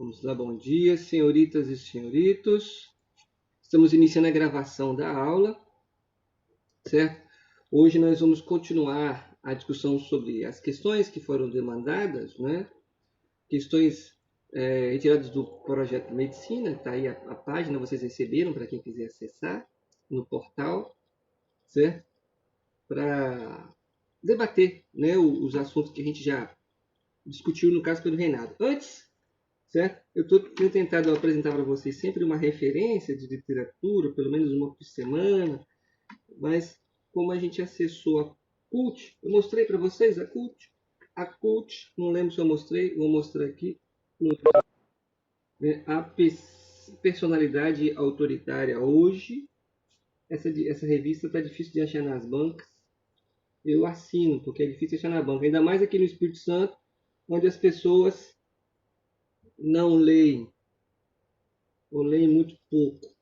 Vamos lá, bom dia, senhoritas e senhoritos. Estamos iniciando a gravação da aula, certo? Hoje nós vamos continuar a discussão sobre as questões que foram demandadas, né? Questões retiradas do projeto Medicina, está aí a página, vocês receberam para quem quiser acessar no portal, certo? Para debater, né, os assuntos que a gente já discutiu no caso pelo Reinado. Antes, certo? Eu tenho tentado apresentar para vocês sempre uma referência de literatura, pelo menos uma por semana, mas como a gente acessou a CULT, eu mostrei para vocês a CULT, não lembro se eu mostrei, vou mostrar aqui, né? A personalidade autoritária hoje, essa revista está difícil de achar nas bancas, eu assino, porque é difícil achar na banca, ainda mais aqui no Espírito Santo, onde as pessoas não leem, ou leem muito pouco,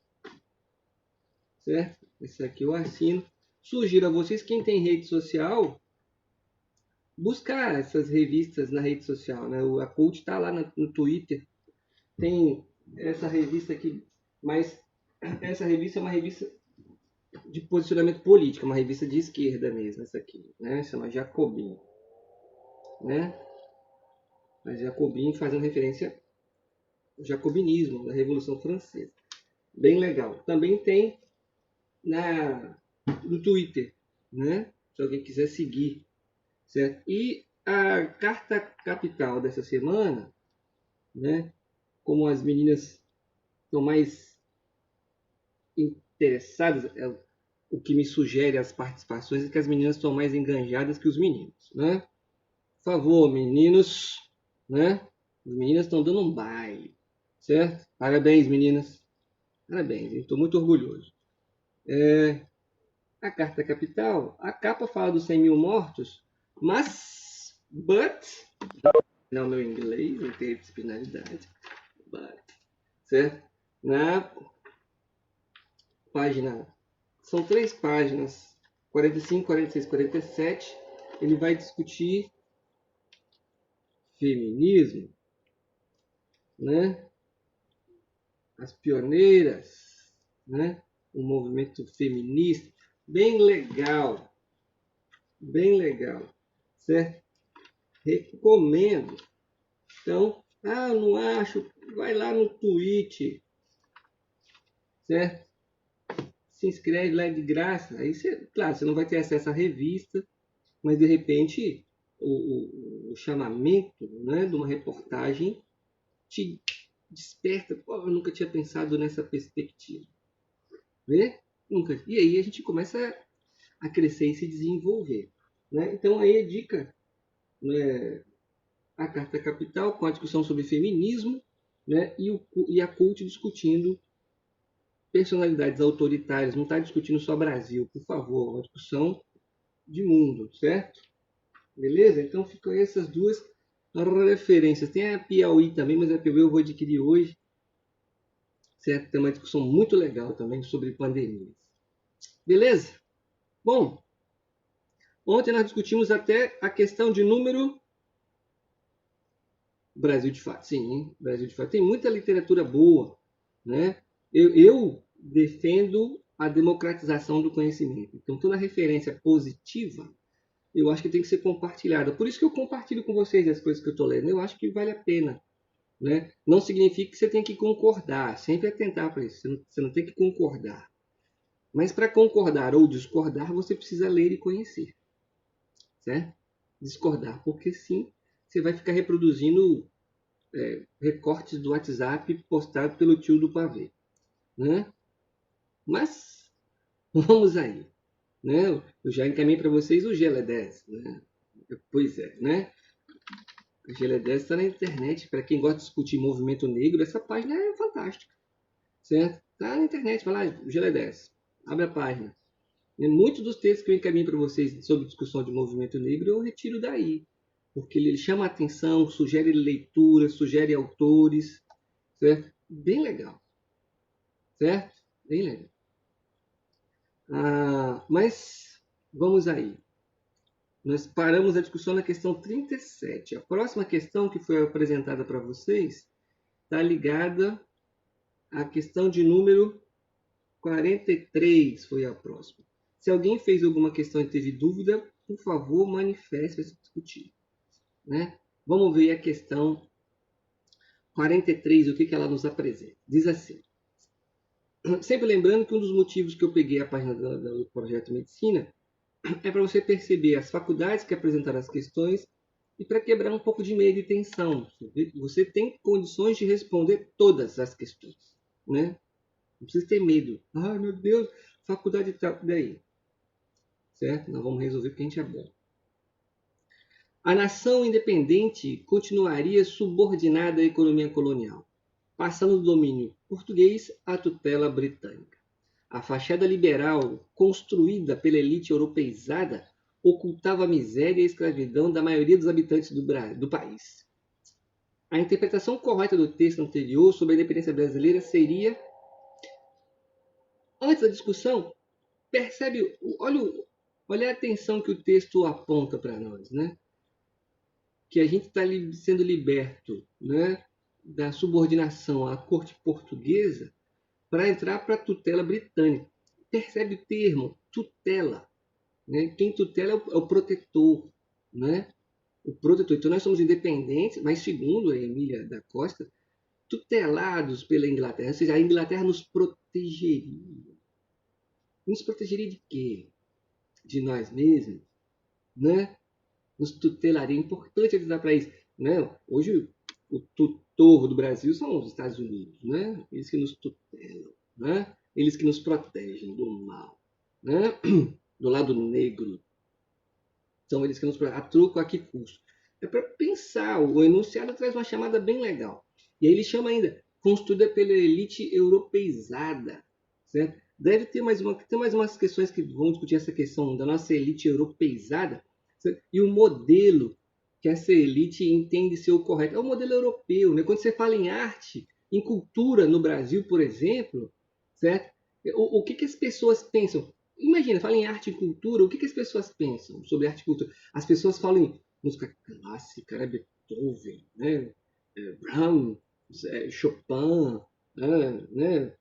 certo? Esse aqui eu assino. Sugiro a vocês, quem tem rede social, buscar essas revistas na rede social, né? A Cult está lá no Twitter, tem essa revista aqui, mas essa revista é uma revista de posicionamento político, uma revista de esquerda mesmo, essa aqui, né? Chama Jacobin, né? Mas Jacobin fazendo referência ao jacobinismo, da Revolução Francesa. Bem legal. Também tem no Twitter, né? Se alguém quiser seguir, certo? E a carta capital dessa semana, né? Como as meninas estão mais interessadas, o que me sugere as participações é que as meninas estão mais enganjadas que os meninos, né? Por favor, meninos, né? As meninas estão dando um baile, certo? Parabéns, meninas. Parabéns, estou muito orgulhoso. A carta capital, a capa fala dos 100 mil mortos, mas, não, meu inglês, interdisciplinaridade, certo? Na página, são 3 páginas, 45, 46, 47, ele vai discutir feminismo, né? As pioneiras, né? O movimento feminista, bem legal, certo? Recomendo. Então, não acho, vai lá no Twitch, certo? Se inscreve lá de graça. Aí claro, você não vai ter acesso à revista, mas de repente o chamamento, né, de uma reportagem te desperta. Pô, eu nunca tinha pensado nessa perspectiva. Né? Nunca. E aí a gente começa a crescer e se desenvolver. Né? Então aí a dica, né, a Carta Capital, com a discussão sobre feminismo, né, e a CULT discutindo personalidades autoritárias. Não está discutindo só Brasil, por favor, uma discussão de mundo, certo? Beleza? Então ficam essas duas referências. Tem a Piauí também, mas a Piauí eu vou adquirir hoje, certo? Tem uma discussão muito legal também sobre pandemias. Beleza? Bom, ontem nós discutimos até a questão de número Brasil de Fato. Sim, hein? Brasil de Fato. Tem muita literatura boa, né? Eu defendo a democratização do conhecimento. Então, toda referência positiva, eu acho que tem que ser compartilhada. Por isso que eu compartilho com vocês as coisas que eu estou lendo. Eu acho que vale a pena. Né? Não significa que você tem que concordar. Sempre atentar para isso. Você não tem que concordar. Mas para concordar ou discordar, você precisa ler e conhecer. Certo? Discordar, porque sim, você vai ficar reproduzindo recortes do WhatsApp postado pelo tio do pavê. Né? Mas, vamos aí. Né? Eu já encaminhei para vocês o GLE10. Né? Pois é, né? O GLE10 está na internet. Para quem gosta de discutir movimento negro, essa página é fantástica. Certo? Está na internet, vai lá, o GLE10. Abre a página. E muitos dos textos que eu encaminhei para vocês sobre discussão de movimento negro, eu retiro daí. Porque ele chama a atenção, sugere leitura, sugere autores. Certo? Bem legal. Certo? Bem legal. Mas vamos aí. Nós paramos a discussão na questão 37. A próxima questão que foi apresentada para vocês está ligada à questão de número 43, foi a próxima. Se alguém fez alguma questão e teve dúvida, por favor, manifeste para discutir. Né? Vamos ver a questão 43, o que ela nos apresenta. Diz assim, sempre lembrando que um dos motivos que eu peguei a página do Projeto Medicina é para você perceber as faculdades que apresentaram as questões e para quebrar um pouco de medo e tensão. Você tem condições de responder todas as questões. Né? Não precisa ter medo. Ai, meu Deus, faculdade tal. Daí? Certo? Nós vamos resolver porque a gente é bom. A nação independente continuaria subordinada à economia colonial, passando do domínio português à tutela britânica. A fachada liberal, construída pela elite europeizada, ocultava a miséria e a escravidão da maioria dos habitantes do país. A interpretação correta do texto anterior sobre a independência brasileira seria... Antes da discussão, percebe, olha a atenção que o texto aponta para nós, né? Que a gente está sendo liberto, né, da subordinação à corte portuguesa para entrar para a tutela britânica. Percebe o termo tutela? Né? Quem tutela é o protetor. Né? O protetor. Então nós somos independentes, mas segundo a Emília da Costa, tutelados pela Inglaterra. Ou seja, a Inglaterra nos protegeria. Nos protegeria de quê? De nós mesmos? Né? Nos tutelaria. É importante avisar para isso. Né? Hoje, o tutor do Brasil são os Estados Unidos. Né? Eles que nos tutelam. Né? Eles que nos protegem do mal. Né? Do lado negro. São eles que nos protegem. A troco a que custo? É para pensar. O enunciado traz uma chamada bem legal. E aí ele chama ainda construída pela elite europeizada. Certo? Deve ter mais umas questões que vão discutir essa questão da nossa elite europeizada. E o modelo que essa elite entende ser o correto é o modelo europeu. Né? Quando você fala em arte, em cultura no Brasil, por exemplo, certo? O que as pessoas pensam? Imagina, fala em arte e cultura, o que as pessoas pensam sobre arte e cultura? As pessoas falam em música clássica, né? Beethoven, né? Brahms, Chopin, né?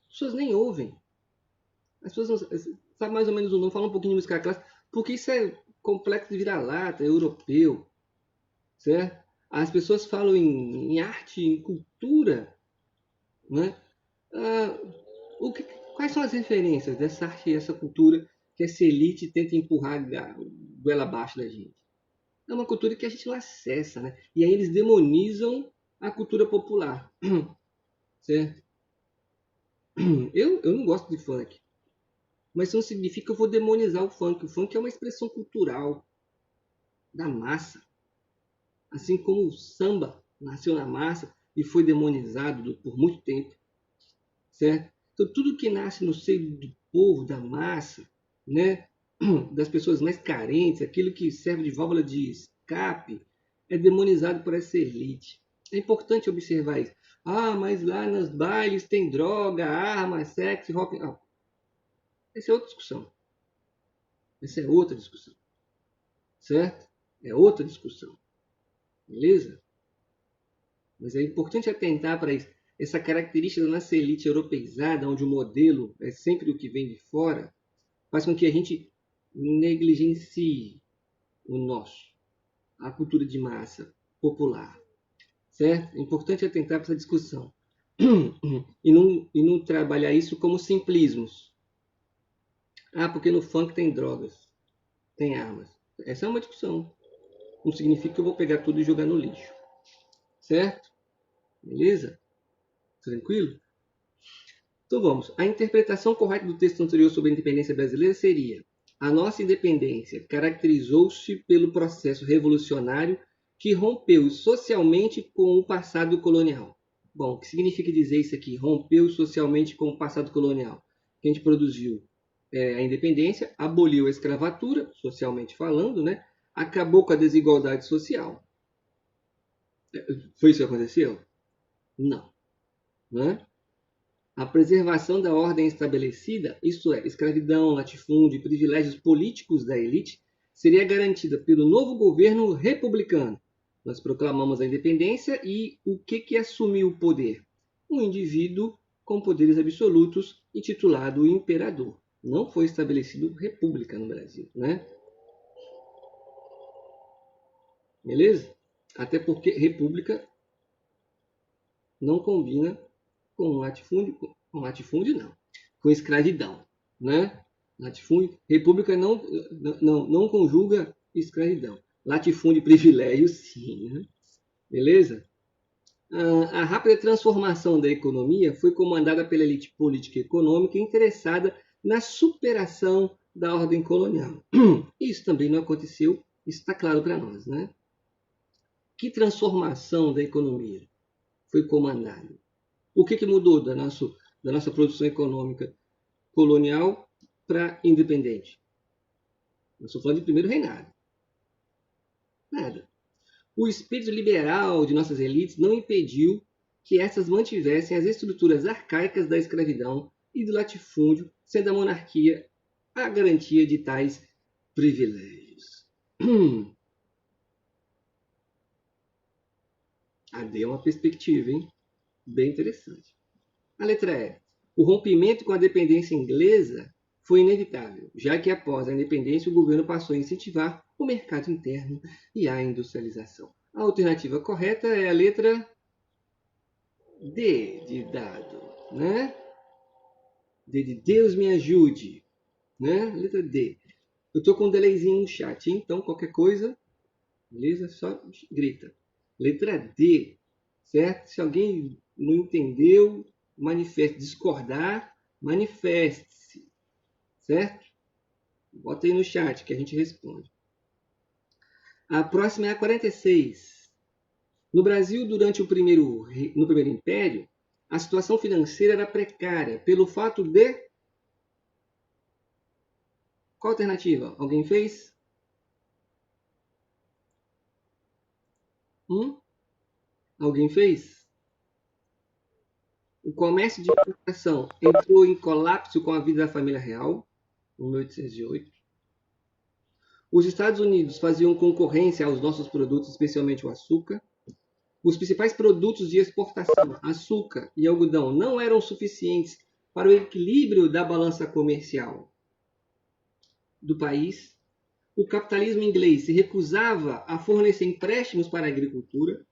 As pessoas nem ouvem. As pessoas não sabem mais ou menos o nome, falam um pouquinho de música clássica, porque isso é complexo de vira-lata, europeu, certo? As pessoas falam em arte, em cultura, né? Quais são as referências dessa arte e essa cultura que essa elite tenta empurrar goela abaixo da gente? É uma cultura que a gente não acessa, né? E aí eles demonizam a cultura popular, certo? Eu não gosto de funk. Mas isso não significa que eu vou demonizar o funk. O funk é uma expressão cultural da massa. Assim como o samba nasceu na massa e foi demonizado por muito tempo. Certo? Então, tudo que nasce no seio do povo, da massa, né, das pessoas mais carentes, aquilo que serve de válvula de escape, é demonizado por essa elite. É importante observar isso. Ah, mas lá nos bailes tem droga, arma, sexo, rock... Essa é outra discussão. Essa é outra discussão. Certo? É outra discussão. Beleza? Mas é importante atentar para isso. Essa característica da nossa elite europeizada, onde o modelo é sempre o que vem de fora, faz com que a gente negligencie o nosso, a cultura de massa popular. Certo? É importante atentar para essa discussão. E não trabalhar isso como simplismos. Ah, porque no funk tem drogas, tem armas. Essa é uma discussão. Não significa que eu vou pegar tudo e jogar no lixo. Certo? Beleza? Tranquilo? Então vamos. A interpretação correta do texto anterior sobre a independência brasileira seria: a nossa independência caracterizou-se pelo processo revolucionário que rompeu socialmente com o passado colonial. Bom, o que significa dizer isso aqui? Rompeu socialmente com o passado colonial. Que a gente produziu a independência, aboliu a escravatura, socialmente falando, né? Acabou com a desigualdade social. Foi isso que aconteceu? Não. Né? A preservação da ordem estabelecida, isto é, escravidão, latifúndio e privilégios políticos da elite, seria garantida pelo novo governo republicano. Nós proclamamos a independência e o que assumiu o poder? Um indivíduo com poderes absolutos intitulado imperador. Não foi estabelecido república no Brasil, né? Beleza? Até porque república não combina com latifúndio, não, com escravidão, né? Latifúndio, república não conjuga escravidão. Latifúndio e privilégio, sim, né? Beleza? A rápida transformação da economia foi comandada pela elite política e econômica interessada na superação da ordem colonial. Isso também não aconteceu, isso está claro para nós, né? Que transformação da economia foi comandada? O que mudou da nossa produção econômica colonial para independente? Eu estou falando de primeiro reinado. Nada. O espírito liberal de nossas elites não impediu que essas mantivessem as estruturas arcaicas da escravidão e do latifúndio, sendo a monarquia a garantia de tais privilégios. Deu uma perspectiva, hein? Bem interessante. A letra E. O rompimento com a dependência inglesa foi inevitável, já que após a independência o governo passou a incentivar o mercado interno e a industrialização. A alternativa correta é a letra D de dado, né? D de Deus me ajude, né? Letra D. Eu estou com um delayzinho no chat, hein? Então qualquer coisa, beleza? Só grita. Letra D, certo? Se alguém não entendeu, manifeste. Discordar, manifeste-se, certo? Bota aí no chat que a gente responde. A próxima é a 46. No Brasil, durante no primeiro Império, a situação financeira era precária pelo fato de... Qual a alternativa? Alguém fez? Alguém fez? O comércio de importação entrou em colapso com a vida da família real, em 1808. Os Estados Unidos faziam concorrência aos nossos produtos, especialmente o açúcar. Os principais produtos de exportação, açúcar e algodão, não eram suficientes para o equilíbrio da balança comercial do país. O capitalismo inglês se recusava a fornecer empréstimos para a agricultura.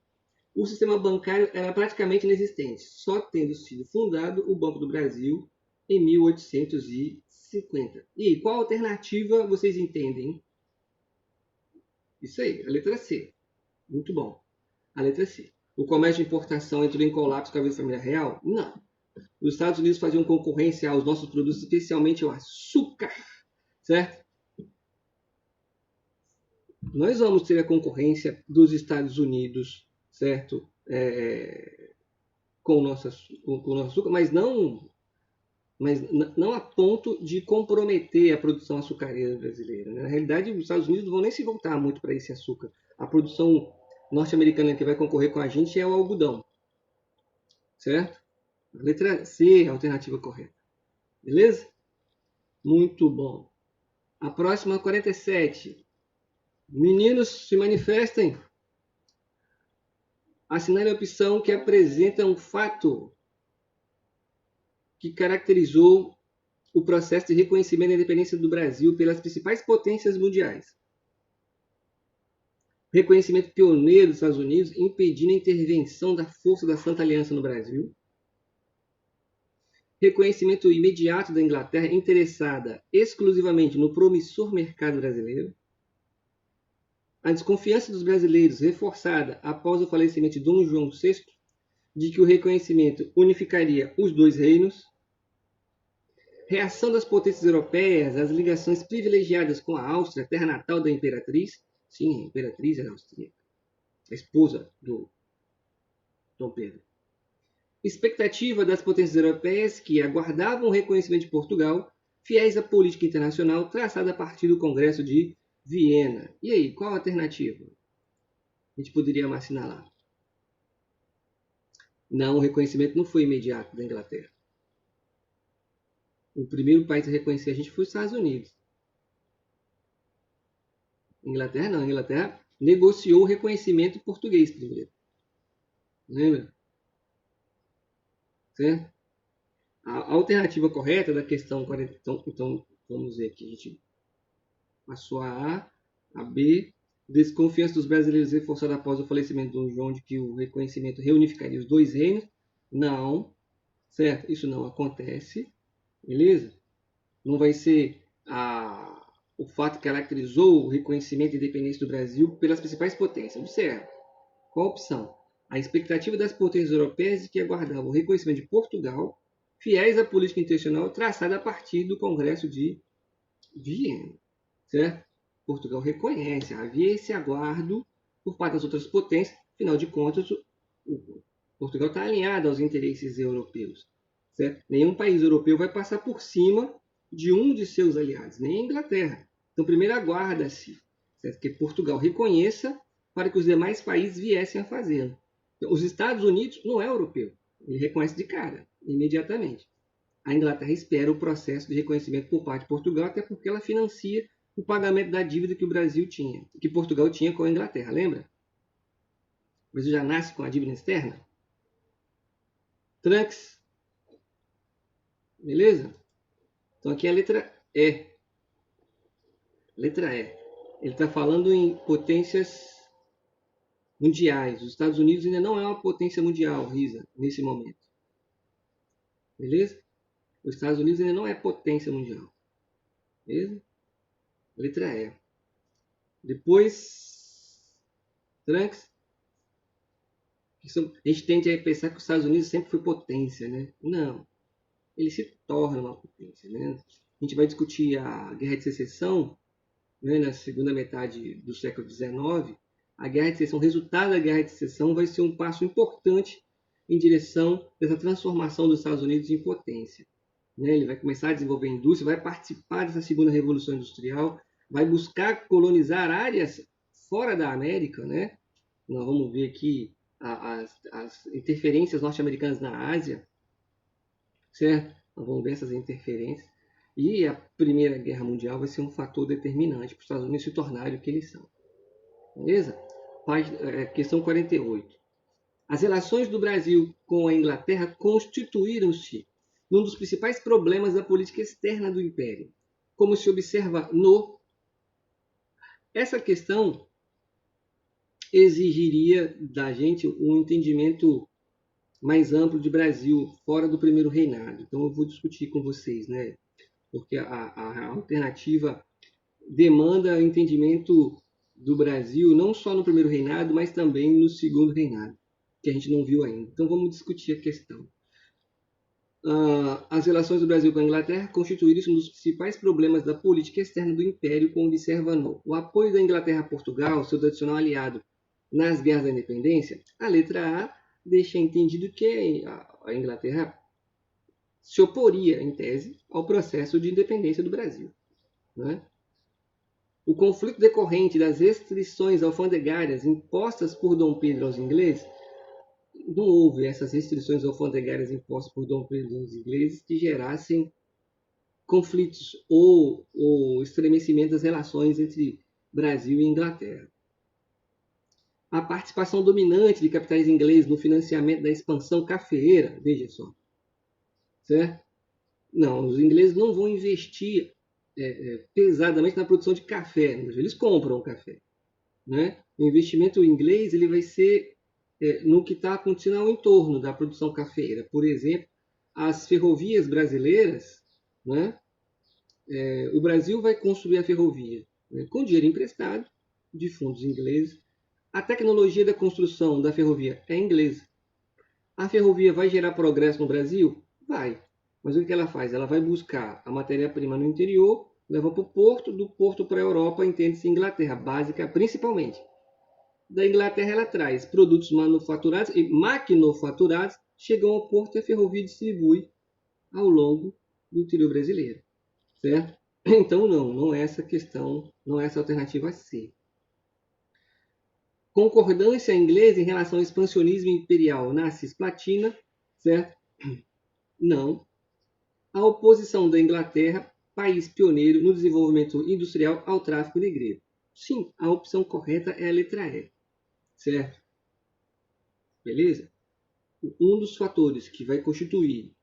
O sistema bancário era praticamente inexistente, só tendo sido fundado o Banco do Brasil em 1850. E qual alternativa vocês entendem? Isso aí, a letra C. Muito bom. A letra C. O comércio de importação entrou em colapso com a vida da família real? Não. Os Estados Unidos faziam concorrência aos nossos produtos, especialmente o açúcar, certo? Nós vamos ter a concorrência dos Estados Unidos, certo? Com o nosso açúcar, mas não a ponto de comprometer a produção açucareira brasileira. Na realidade, os Estados Unidos não vão nem se voltar muito para esse açúcar. A produção norte-americana que vai concorrer com a gente é o algodão, certo? A letra C é a alternativa correta. Beleza? Muito bom. A próxima, 47. Meninos, se manifestem. Assinale a opção que apresenta um fato que caracterizou o processo de reconhecimento da independência do Brasil pelas principais potências mundiais. Reconhecimento pioneiro dos Estados Unidos, impedindo a intervenção da força da Santa Aliança no Brasil. Reconhecimento imediato da Inglaterra, interessada exclusivamente no promissor mercado brasileiro. A desconfiança dos brasileiros, reforçada após o falecimento de Dom João VI, de que o reconhecimento unificaria os dois reinos. Reação das potências europeias às ligações privilegiadas com a Áustria, terra natal da imperatriz. Sim, a imperatriz era austríaca, a esposa do Dom Pedro. Expectativa das potências europeias que aguardavam o reconhecimento de Portugal, fiéis à política internacional traçada a partir do Congresso de Viena. E aí, qual a alternativa? A gente poderia assinalar. Não, o reconhecimento não foi imediato da Inglaterra. O primeiro país a reconhecer a gente foi os Estados Unidos. Inglaterra não, Inglaterra negociou o reconhecimento português primeiro. Lembra? Certo? A alternativa correta da questão 40. Então vamos ver aqui. A gente passou a B. Desconfiança dos brasileiros reforçada após o falecimento do Dom João de que o reconhecimento reunificaria os dois reinos. Não. Certo? Isso não acontece. Beleza? Não vai ser o fato que caracterizou o reconhecimento e independência do Brasil pelas principais potências. Observe. Qual a opção? A expectativa das potências europeias de que aguardavam o reconhecimento de Portugal, fiéis à política internacional traçada a partir do Congresso de Viena. Certo? Portugal reconhece, havia esse aguardo por parte das outras potências, afinal de contas, Portugal está alinhado aos interesses europeus. Certo? Nenhum país europeu vai passar por cima de um de seus aliados, nem a Inglaterra. Então, primeiro aguarda-se que Portugal reconheça para que os demais países viessem a fazê-lo. Então, os Estados Unidos não é europeu, ele reconhece de cara, imediatamente. A Inglaterra espera o processo de reconhecimento por parte de Portugal, até porque ela financia o pagamento da dívida que o Brasil tinha, que Portugal tinha com a Inglaterra, lembra? O Brasil já nasce com a dívida externa. Trunks. Beleza? Então aqui é a letra E. Letra E. Ele está falando em potências mundiais. Os Estados Unidos ainda não é uma potência mundial, Risa, nesse momento. Beleza? Os Estados Unidos ainda não é potência mundial. Beleza? Letra E. Depois, Trunks. A gente tende a pensar que os Estados Unidos sempre foi potência, né? Não. Ele se torna uma potência, né? A gente vai discutir a Guerra de Secessão, né, na segunda metade do século XIX. A Guerra de Secessão, o resultado da Guerra de Secessão vai ser um passo importante em direção dessa transformação dos Estados Unidos em potência. Né? Ele vai começar a desenvolver a indústria, vai participar dessa segunda revolução industrial, vai buscar colonizar áreas fora da América, né? Nós vamos ver aqui as interferências norte-americanas na Ásia, certo? Nós vamos ver essas interferências. E a Primeira Guerra Mundial vai ser um fator determinante para os Estados Unidos se tornarem o que eles são. Beleza? Questão 48. As relações do Brasil com a Inglaterra constituíram-se num dos principais problemas da política externa do Império, como se observa no... Essa questão exigiria da gente um entendimento mais amplo de Brasil, fora do primeiro reinado. Então eu vou discutir com vocês, né? Porque a alternativa demanda entendimento do Brasil, não só no primeiro reinado, mas também no segundo reinado, que a gente não viu ainda. Então vamos discutir a questão. As relações do Brasil com a Inglaterra constituíram-se um dos principais problemas da política externa do Império, como observa no o apoio da Inglaterra a Portugal, seu tradicional aliado nas guerras da independência. A letra A deixa entendido que a Inglaterra se oporia, em tese, ao processo de independência do Brasil. Né? O conflito decorrente das restrições alfandegárias impostas por Dom Pedro aos ingleses, não houve essas restrições alfandegárias impostas por Dom Pedro aos ingleses que gerassem conflitos ou estremecimento das relações entre Brasil e Inglaterra. A participação dominante de capitais ingleses no financiamento da expansão cafeeira, veja só. Certo? Não, os ingleses não vão investir pesadamente na produção de café, eles compram café. Né? O investimento inglês ele vai ser no que está acontecendo ao entorno da produção cafeeira. Por exemplo, as ferrovias brasileiras, né? O Brasil vai construir a ferrovia, né, com dinheiro emprestado de fundos ingleses. A tecnologia da construção da ferrovia é inglesa. A ferrovia vai gerar progresso no Brasil? Vai. Mas o que ela faz? Ela vai buscar a matéria-prima no interior, leva para o porto, do porto para a Europa, entende-se Inglaterra, básica principalmente. Da Inglaterra ela traz produtos manufaturados e maquinofaturados, chegam ao porto e a ferrovia distribui ao longo do interior brasileiro. Certo? Então não é essa questão, não é essa alternativa C. Concordância inglesa em relação ao expansionismo imperial na Cisplatina, certo? Não. A oposição da Inglaterra, país pioneiro no desenvolvimento industrial, ao tráfico negreiro. Sim, a opção correta é a letra E, certo? Beleza? Um dos fatores que vai constituir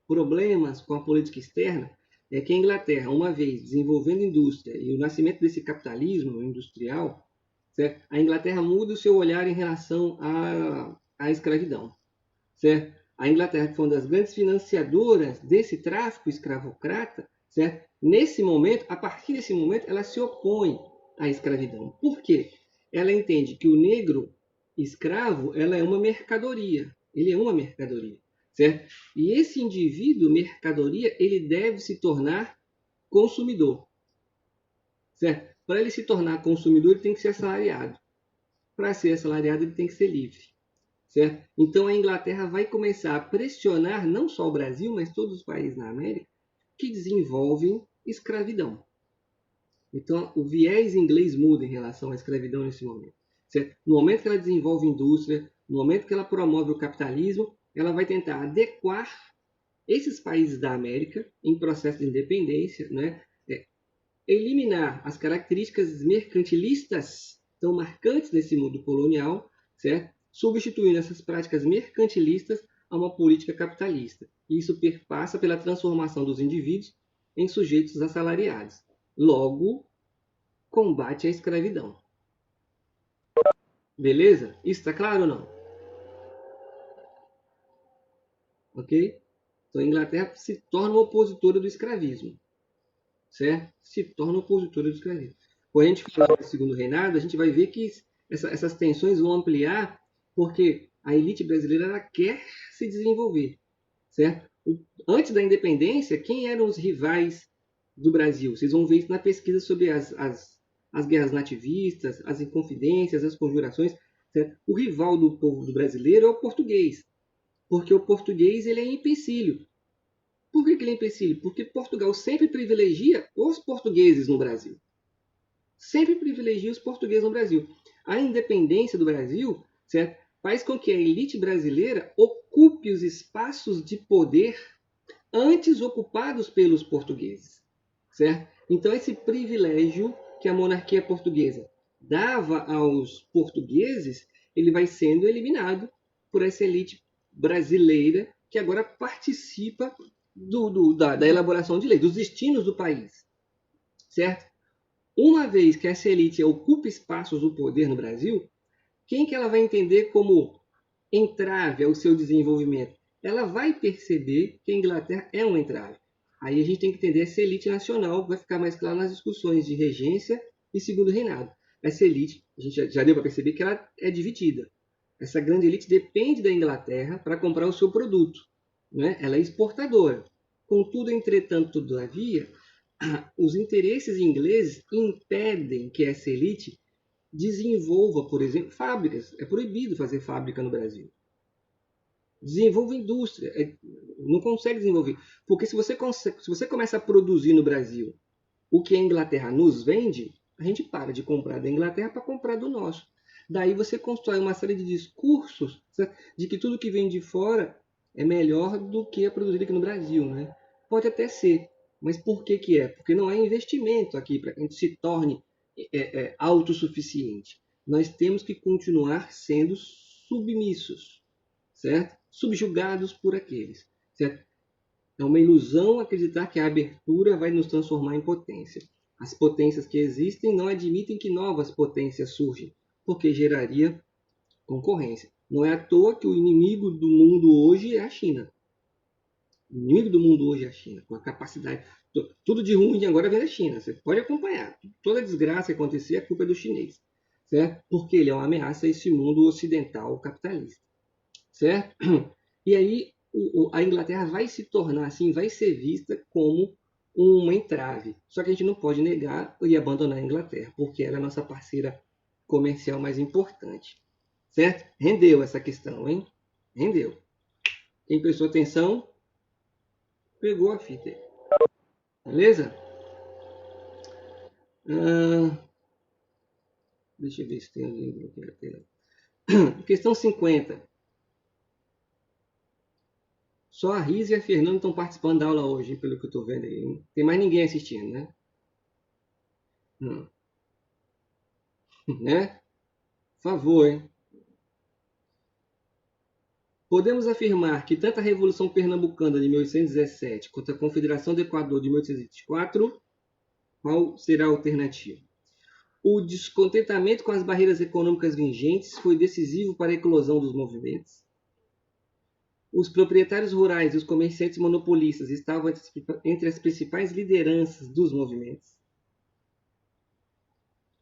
problemas com a política externa é que a Inglaterra, uma vez desenvolvendo indústria e o nascimento desse capitalismo industrial, certo? A Inglaterra muda o seu olhar em relação à escravidão. Certo? A Inglaterra, que foi uma das grandes financiadoras desse tráfico escravocrata, certo? Nesse momento, a partir desse momento, ela se opõe à escravidão. Por quê? Ela entende que o negro escravo, ela é uma mercadoria. Ele é uma mercadoria, certo? E esse indivíduo, mercadoria, ele deve se tornar consumidor, certo? Para ele se tornar consumidor, ele tem que ser assalariado. Para ser assalariado, ele tem que ser livre. Certo? Então a Inglaterra vai começar a pressionar não só o Brasil, mas todos os países na América que desenvolvem escravidão. Então o viés inglês muda em relação à escravidão nesse momento. Certo? No momento que ela desenvolve indústria, no momento que ela promove o capitalismo, ela vai tentar adequar esses países da América em processo de independência, né? Eliminar as características mercantilistas tão marcantes nesse mundo colonial, certo? Substituindo essas práticas mercantilistas a uma política capitalista. Isso perpassa pela transformação dos indivíduos em sujeitos assalariados. Logo, combate à escravidão. Beleza? Isso está claro ou não? Ok? Então a Inglaterra se torna uma opositora do escravismo. Certo? Se torna opositora do escravismo. Quando a gente falar do segundo reinado, a gente vai ver que essas tensões vão ampliar porque a elite brasileira ela quer se desenvolver, certo? Antes da independência, quem eram os rivais do Brasil? Vocês vão ver isso na pesquisa sobre as guerras nativistas, as inconfidências, as conjurações. Certo? O rival do povo do brasileiro é o português, porque o português ele é empecilho. Por que ele é empecilho? Porque Portugal sempre privilegia os portugueses no Brasil. Sempre privilegia os portugueses no Brasil. A independência do Brasil, certo, faz com que a elite brasileira ocupe os espaços de poder antes ocupados pelos portugueses. Certo? Então, esse privilégio que a monarquia portuguesa dava aos portugueses, ele vai sendo eliminado por essa elite brasileira que agora participa da elaboração de lei, dos destinos do país. Certo? Uma vez que essa elite ocupa espaços do poder no Brasil, quem que ela vai entender como entrave ao seu desenvolvimento? Ela vai perceber que a Inglaterra é um entrave. Aí a gente tem que entender essa elite nacional, vai ficar mais claro nas discussões de regência e segundo reinado. Essa elite, a gente já deu para perceber que ela é dividida. Essa grande elite depende da Inglaterra para comprar o seu produto. Né? Ela é exportadora. Contudo, entretanto, todavia, os interesses ingleses impedem que essa elite desenvolva, por exemplo, fábricas. É proibido fazer fábrica no Brasil. Desenvolva indústria. Não consegue desenvolver. Porque se você começa a produzir no Brasil o que a Inglaterra nos vende, a gente para de comprar da Inglaterra para comprar do nosso. Daí você constrói uma série de discursos, certo? De que tudo que vem de fora é melhor do que é produzido aqui no Brasil. Né? Pode até ser. Mas por que, que é? Porque não há investimento aqui para que a gente se torne autossuficiente. Nós temos que continuar sendo submissos, certo? Subjugados por aqueles. Certo? É uma ilusão acreditar que a abertura vai nos transformar em potência. As potências que existem não admitem que novas potências surjam, porque geraria concorrência. Não é à toa que o inimigo do mundo hoje é a China. O inimigo do mundo hoje é a China, com a capacidade. Tudo de ruim agora vem da China. Você pode acompanhar. Toda desgraça que acontecer, a culpa é do chinês. Certo? Porque ele é uma ameaça a esse mundo ocidental capitalista. Certo? E aí a Inglaterra vai se tornar assim, vai ser vista como uma entrave. Só que a gente não pode negar e abandonar a Inglaterra, porque ela é a nossa parceira comercial mais importante. Certo? Rendeu essa questão, hein? Rendeu. Quem prestou atenção, pegou a fita aí. Beleza? Deixa eu ver se tem alguém bloqueando a tela. Questão 50. Só a Risa e a Fernanda estão participando da aula hoje, pelo que eu estou vendo aí. Não tem mais ninguém assistindo, né? Não. né? Por favor, hein? Podemos afirmar que tanto a Revolução Pernambucana de 1817 quanto a Confederação do Equador de 1824, qual será a alternativa? O descontentamento com as barreiras econômicas vigentes foi decisivo para a eclosão dos movimentos. Os proprietários rurais e os comerciantes monopolistas estavam entre as principais lideranças dos movimentos.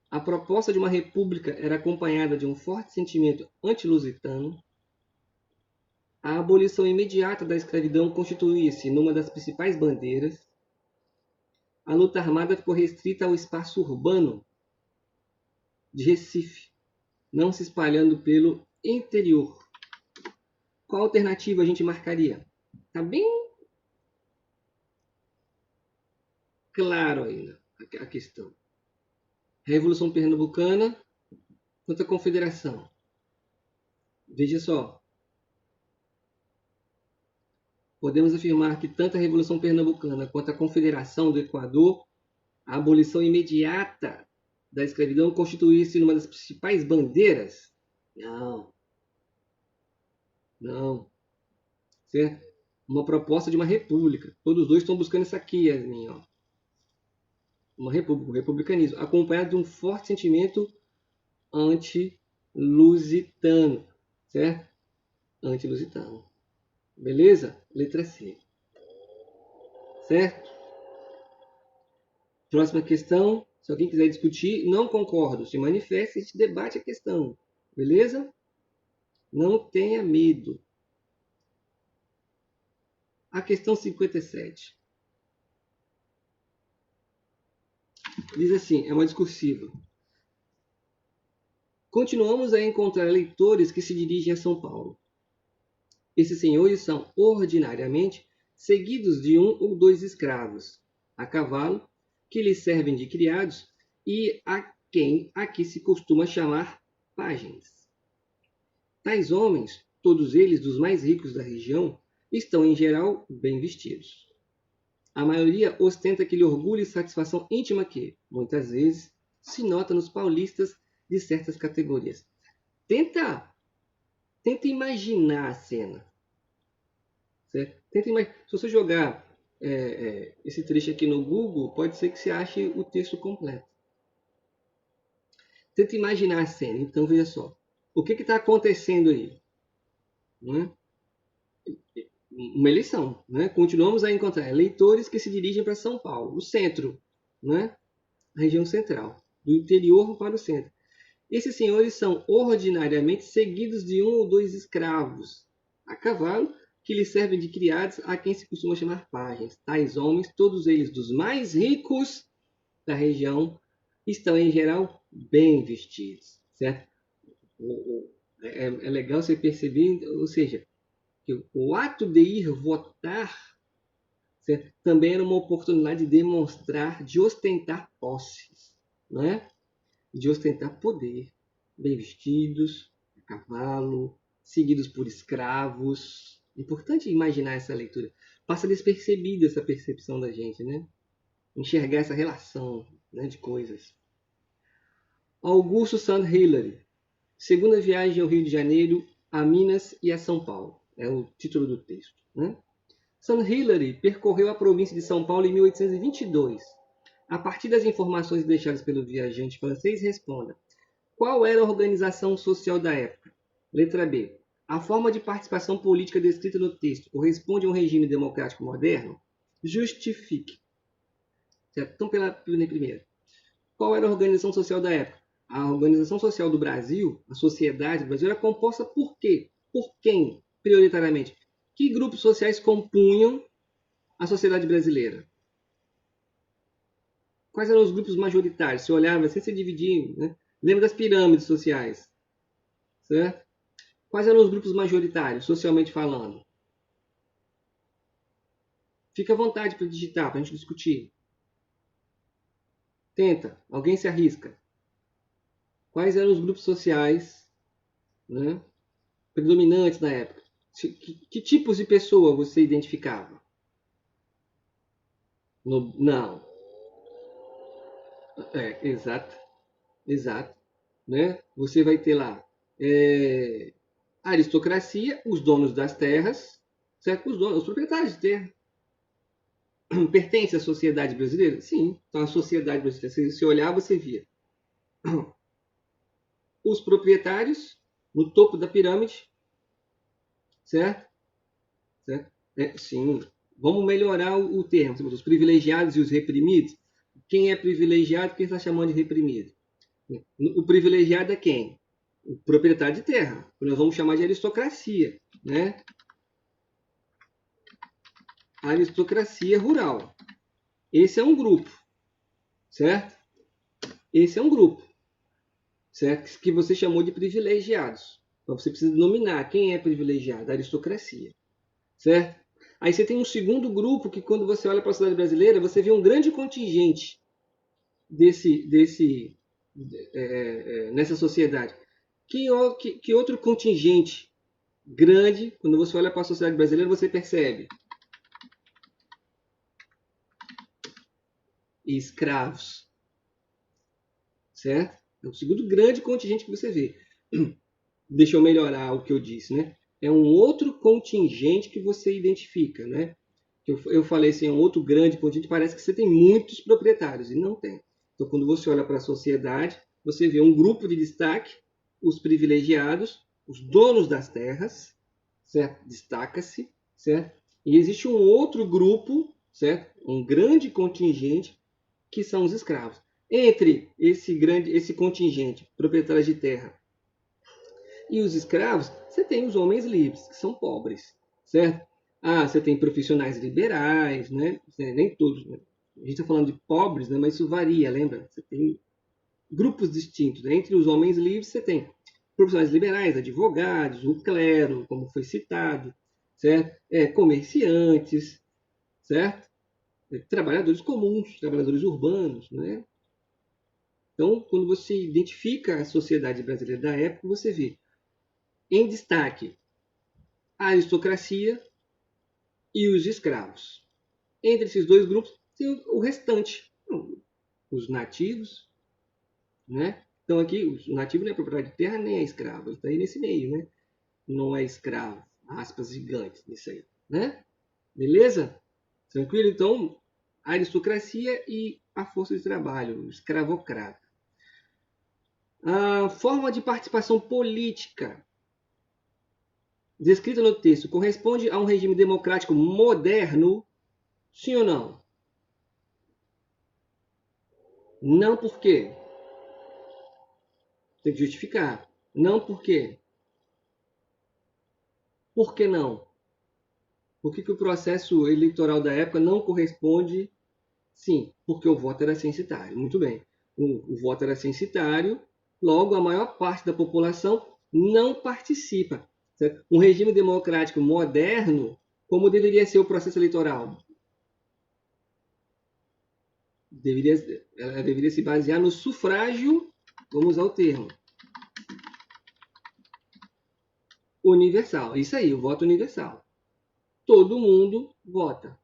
A proposta de uma república era acompanhada de um forte sentimento anti-lusitano. A abolição imediata da escravidão constituía-se numa das principais bandeiras. A luta armada ficou restrita ao espaço urbano de Recife, não se espalhando pelo interior. Qual alternativa a gente marcaria? Tá bem claro ainda a questão. Revolução Pernambucana contra a Confederação. Veja só. Podemos afirmar que tanto a Revolução Pernambucana quanto a Confederação do Equador, a abolição imediata da escravidão constituía-se uma das principais bandeiras? Não. Não. Certo? Uma proposta de uma república. Todos os dois estão buscando isso aqui, Yasmin. Ó. Uma república, um republicanismo, acompanhado de um forte sentimento anti-lusitano. Certo? Anti-lusitano. Beleza? Letra C. Certo? Próxima questão. Se alguém quiser discutir, não concordo, se manifeste, a gente debate a questão. Beleza? Não tenha medo. A questão 57. Diz assim, é uma discursiva. Continuamos a encontrar leitores que se dirigem a São Paulo. Esses senhores são, ordinariamente, seguidos de um ou dois escravos, a cavalo, que lhes servem de criados, e a quem aqui se costuma chamar pajens. Tais homens, todos eles dos mais ricos da região, estão em geral bem vestidos. A maioria ostenta aquele orgulho e satisfação íntima que, muitas vezes, se nota nos paulistas de certas categorias. Tenta imaginar a cena. Certo? Se você jogar esse trecho aqui no Google, pode ser que você ache o texto completo. Tenta imaginar a cena. Então, veja só. O que está acontecendo aí? Né? Uma eleição. Né? Continuamos a encontrar eleitores que se dirigem para São Paulo, o centro, né? A região central, do interior para o centro. Esses senhores são ordinariamente seguidos de um ou dois escravos a cavalo, que lhes servem de criados a quem se costuma chamar pajens. Tais homens, todos eles dos mais ricos da região, estão em geral bem vestidos, certo? É legal você perceber, ou seja, que o ato de ir votar, certo? Também era uma oportunidade de demonstrar, de ostentar posses, não é? De ostentar poder, bem vestidos, a cavalo, seguidos por escravos. Importante imaginar essa leitura. Passa despercebida essa percepção da gente, né? Enxergar essa relação, né, de coisas. Augusto St. Hilary. Segunda viagem ao Rio de Janeiro, a Minas e a São Paulo. É o título do texto, né? St. Hilary percorreu a província de São Paulo em 1822. A partir das informações deixadas pelo viajante francês, responda. Qual era a organização social da época? Letra B. A forma de participação política descrita no texto corresponde a um regime democrático moderno? Justifique. Certo? Então, pela primeira. Qual era a organização social da época? A organização social do Brasil, a sociedade do Brasil, era composta por quê? Por quem, prioritariamente? Que grupos sociais compunham a sociedade brasileira? Quais eram os grupos majoritários? Se olhava assim, se dividia, né? Lembra das pirâmides sociais, certo? Quais eram os grupos majoritários, socialmente falando? Fica à vontade para digitar, para a gente discutir. Tenta, alguém se arrisca. Quais eram os grupos sociais, né, predominantes na época? Que tipos de pessoa você identificava? Não. Exato. né? Você vai ter lá a aristocracia, os donos das terras, certo? Os proprietários de terra. Pertence à sociedade brasileira? Sim. Então, a sociedade brasileira, se você olhar, você via os proprietários no topo da pirâmide, certo? Certo? Sim. Vamos melhorar o termo. Os privilegiados e os reprimidos. Quem é privilegiado, quem está chamando de reprimido? O privilegiado é quem? O proprietário de terra. Nós vamos chamar de aristocracia, né? A aristocracia rural. Esse é um grupo, certo? Esse é um grupo, certo? Que você chamou de privilegiados. Então você precisa nominar quem é privilegiado, a aristocracia, certo? Aí você tem um segundo grupo que, quando você olha para a sociedade brasileira, você vê um grande contingente nessa sociedade. Que outro contingente grande, quando você olha para a sociedade brasileira, você percebe? Escravos, certo? É o segundo grande contingente que você vê. Deixa eu melhorar o que eu disse, né? É um outro contingente que você identifica, né? Eu falei assim, é um outro grande contingente, parece que você tem muitos proprietários, e não tem. Então, quando você olha para a sociedade, você vê um grupo de destaque, os privilegiados, os donos das terras, certo? Destaca-se, certo? E existe um outro grupo, certo? Um grande contingente, que são os escravos. Entre esse contingente, proprietários de terra, e os escravos, você tem os homens livres, que são pobres, certo? Ah, você tem profissionais liberais, né? Nem todos, né? A gente está falando de pobres, né? Mas isso varia, lembra? Você tem grupos distintos, né? Entre os homens livres, você tem profissionais liberais, advogados, o clero, como foi citado, certo? Comerciantes, certo? Trabalhadores comuns, trabalhadores urbanos, né? Então, quando você identifica a sociedade brasileira da época, você vê em destaque a aristocracia e os escravos. Entre esses dois grupos tem o restante, os nativos, né? Então aqui o nativo não é proprietário de terra nem é escravo, ele está aí nesse meio, né? Não é escravo, aspas gigantes nisso aí, né? Beleza? Tranquilo? Então, a aristocracia e a força de trabalho, o escravocrata. A forma de participação política descrita no texto corresponde a um regime democrático moderno? Sim ou não? Não por quê? Tem que justificar. Não por quê? Por que não? Por que o processo eleitoral da época não corresponde? Sim, porque o voto era censitário. Muito bem. O voto era censitário, logo a maior parte da população não participa. Certo? Um regime democrático moderno, como deveria ser o processo eleitoral? Ela deveria se basear no sufrágio, vamos usar o termo, universal. Isso aí, o voto universal. Todo mundo vota.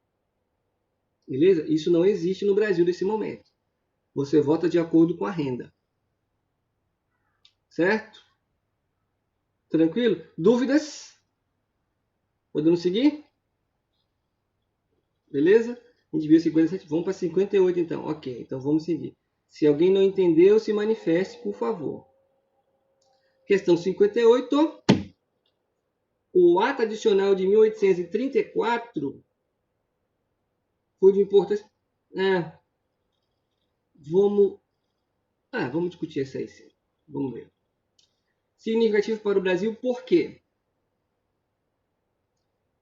Beleza? Isso não existe no Brasil nesse momento. Você vota de acordo com a renda. Certo? Tranquilo? Dúvidas? Podemos seguir? Beleza? A gente viu 57. Vamos para 58 então. Ok, então vamos seguir. Se alguém não entendeu, se manifeste, por favor. Questão 58. O ato adicional de 1834 foi de importância. Vamos discutir essa aí sim. Vamos ver. Significativo para o Brasil, por quê?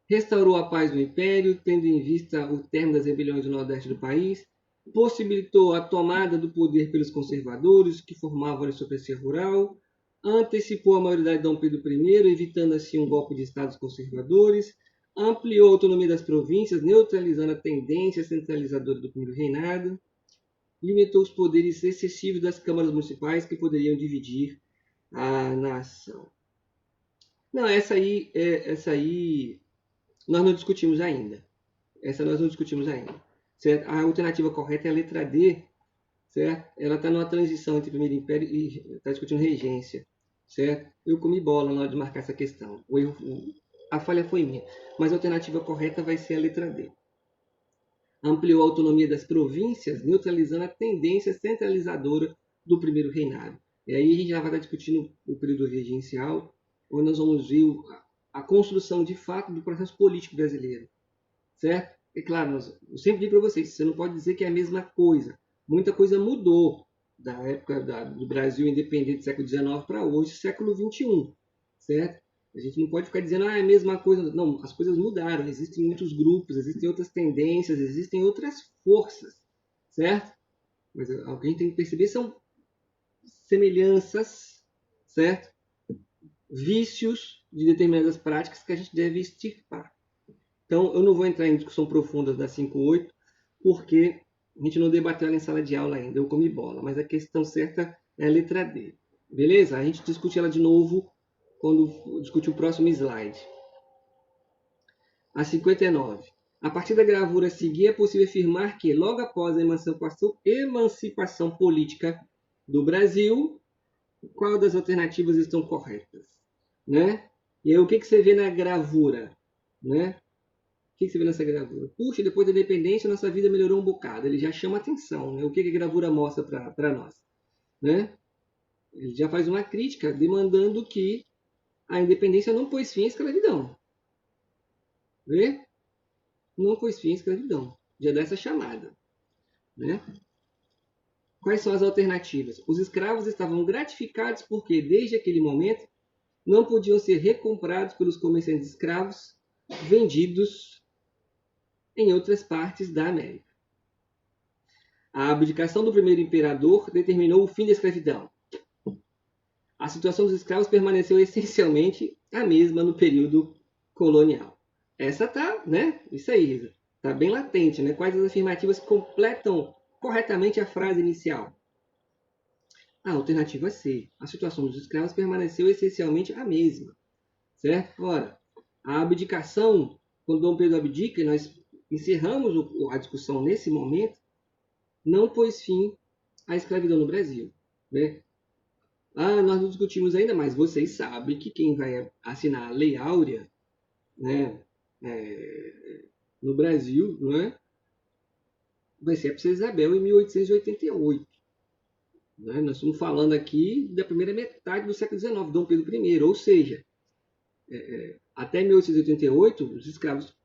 Restaurou a paz do Império, tendo em vista o término das rebeliões do Nordeste do país, possibilitou a tomada do poder pelos conservadores, que formavam a aristocracia rural, antecipou a maioridade de Dom Pedro I, evitando assim um golpe de estados conservadores, ampliou a autonomia das províncias, neutralizando a tendência centralizadora do primeiro reinado, limitou os poderes excessivos das câmaras municipais que poderiam dividir a nação. Não, essa aí nós não discutimos ainda. Essa nós não discutimos ainda. Certo? A alternativa correta é a letra D, certo? Ela está numa transição entre Primeiro Império e está discutindo regência, certo? Eu comi bola na hora de marcar essa questão. A falha foi minha, mas a alternativa correta vai ser a letra D. Ampliou a autonomia das províncias, neutralizando a tendência centralizadora do primeiro reinado. E aí a gente já vai estar discutindo o período regencial, onde nós vamos ver a construção de fato do processo político brasileiro, certo? É claro, eu sempre digo para vocês, você não pode dizer que é a mesma coisa. Muita coisa mudou da época do Brasil independente do século XIX para hoje, século XXI, certo? A gente não pode ficar dizendo, é a mesma coisa. Não, as coisas mudaram, existem muitos grupos, existem outras tendências, existem outras forças, certo? Mas o que a gente tem que perceber são semelhanças, certo? Vícios de determinadas práticas que a gente deve extirpar. Então, eu não vou entrar em discussão profunda da 5.8, porque a gente não debateu ela em sala de aula ainda, eu comi bola, mas a questão certa é a letra D. Beleza? A gente discute ela de novo quando discutir o próximo slide. A 59. A partir da gravura a seguir, é possível afirmar que, logo após a emancipação política do Brasil, qual das alternativas estão corretas? Né? E aí, o que você vê na gravura? Né? O que você vê nessa gravura? Puxa, depois da independência, nossa vida melhorou um bocado. Ele já chama atenção. Né? O que a gravura mostra para nós? Né? Ele já faz uma crítica demandando que a independência não pôs fim à escravidão. Vê? Não pôs fim à escravidão. Já dá essa chamada. Né? Quais são as alternativas? Os escravos estavam gratificados porque, desde aquele momento, não podiam ser recomprados pelos comerciantes escravos vendidos em outras partes da América. A abdicação do primeiro imperador determinou o fim da escravidão. A situação dos escravos permaneceu essencialmente a mesma no período colonial. Essa tá, né? Isso aí, tá bem latente, né? Quais as afirmativas completam corretamente a frase inicial? A alternativa C. A situação dos escravos permaneceu essencialmente a mesma, certo? Ora, a abdicação, quando Dom Pedro abdica, nós encerramos a discussão nesse momento, não pôs fim à escravidão no Brasil, né? Nós não discutimos ainda, mas vocês sabem que quem vai assinar a Lei Áurea, né, no Brasil, né, vai ser a Princesa Isabel em 1888. Né? Nós estamos falando aqui da primeira metade do século XIX, Dom Pedro I, ou seja, até 1888 os escravos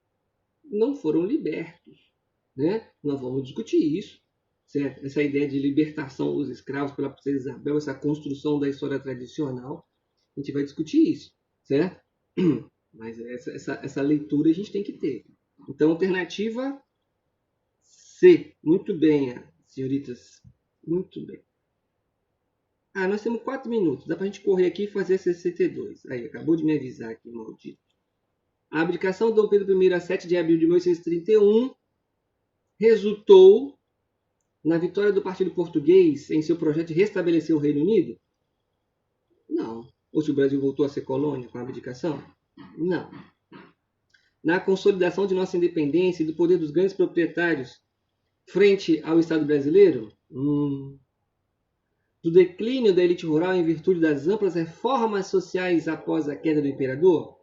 não foram libertos. Né? Nós vamos discutir isso. Certo? Essa ideia de libertação dos escravos pela Princesa Isabel, essa construção da história tradicional, a gente vai discutir isso, certo? Mas essa leitura a gente tem que ter. Então, alternativa C. Muito bem, senhoritas. Muito bem. Nós temos 4 minutos. Dá para a gente correr aqui e fazer 62. Aí, acabou de me avisar aqui, maldito. A abdicação de Dom Pedro I a 7 de abril de 1831 resultou na vitória do Partido Português em seu projeto de restabelecer o Reino Unido? Não. Ou se o Brasil voltou a ser colônia com a abdicação? Não. Na consolidação de nossa independência e do poder dos grandes proprietários frente ao Estado brasileiro? Do declínio da elite rural em virtude das amplas reformas sociais após a queda do imperador?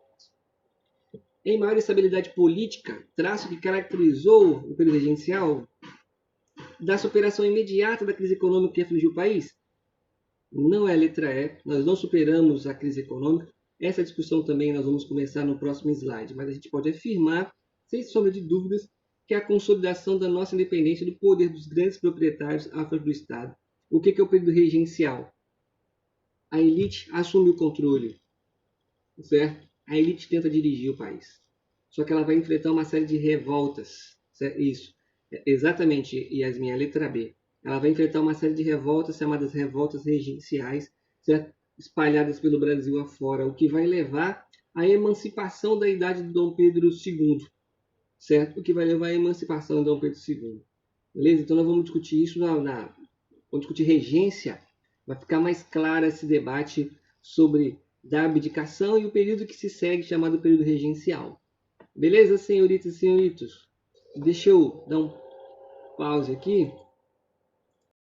Em maior estabilidade política, traço que caracterizou o período regencial? Da superação imediata da crise econômica que afligiu o país? Não é a letra E, nós não superamos a crise econômica. Essa discussão também nós vamos começar no próximo slide, mas a gente pode afirmar, sem sombra de dúvidas, que é a consolidação da nossa independência do poder dos grandes proprietários à frente do Estado. O que é o período regencial? A elite assume o controle, certo? A elite tenta dirigir o país. Só que ela vai enfrentar uma série de revoltas, certo? Isso. Exatamente, Yasmin, a letra B. Ela vai enfrentar uma série de revoltas chamadas revoltas regenciais, certo? Espalhadas pelo Brasil afora, o que vai levar à emancipação da idade de Dom Pedro II, certo? O que vai levar à emancipação de Dom Pedro II. Beleza? Então nós vamos discutir isso vamos discutir regência. Vai ficar mais claro esse debate sobre da abdicação e o período que se segue, chamado período regencial. Beleza, senhoritas e senhoritos? Deixa eu dar um pause aqui.